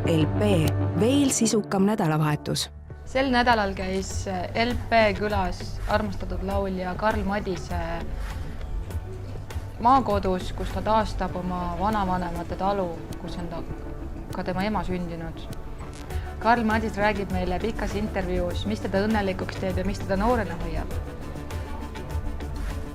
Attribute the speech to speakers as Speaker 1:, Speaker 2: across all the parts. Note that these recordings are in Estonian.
Speaker 1: LP veel sisukam nädalavahetus.
Speaker 2: Sel nädalal käis LP külas armastatud laulja Karl Madise maakodus, kus ta taastab oma vanavanemate talu, kus on ka tema ema sündinud. Karl Madis räägib meile pikas intervjuus, mis teda õnnelikuks teeb ja mis teda noorena hoiab.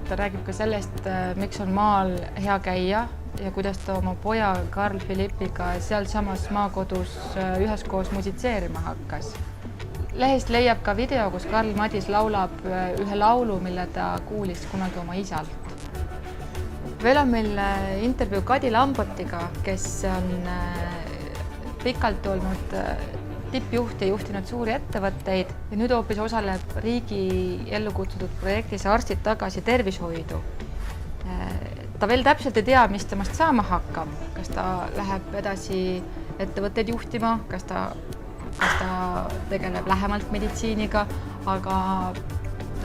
Speaker 2: Ta räägib ka sellest, miks on maal hea käia ja kuidas ta oma poja Karl Philippiga sealsamas maakodus üheskoos musitseerima hakkas. Lehest leiab ka video, kus Karl Madis laulab ühe laulu, mille ta kuulis kunagi oma isalt. Veel on meil intervjuu Kadi Lambotiga, kes on pikalt olnud tippjuht ja juhtinud suuri ettevõtteid ja nüüd hoopis osaleb riigi ellu kutsutud projektis Arstid tagasi tervishoidu. Ta veel täpselt ei tea, mis temast saama hakkab, kas ta läheb edasi ettevõtteid juhtima, kas ta tegeleb lähemalt meditsiiniga, aga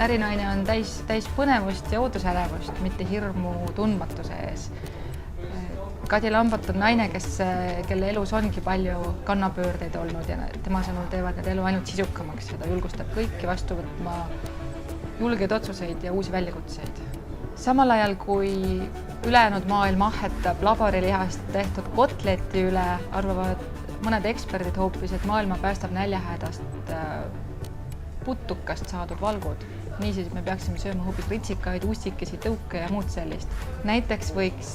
Speaker 2: ärinaine on täis põnevust ja ootusärevust, mitte hirmu tundmatuse ees. Kadi Lambot on naine, kelle elus ongi palju kannapöördeid olnud ja tema sõnul teevad need elu ainult sisukamaks ja ta julgustab kõiki vastu võtma julgeid otsuseid ja uusi väljakutseid. Samal ajal, kui ülejäänud maailm ahetab laborilihast tehtud kotleti üle, arvavad mõned eksperdid hoopis, et maailma päästab näljahädast putukast saadud valgud. Niisiis me peaksime sööma hoopis ritsikaid, ussikesi, tõuke ja muud sellist. Näiteks võiks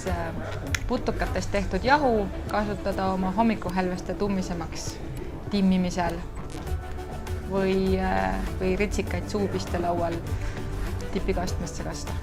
Speaker 2: putukatest tehtud jahu kasutada oma hommikuhälveste tummisemaks timmimisel või ritsikaid suupiste laual tipikastmesse kasta.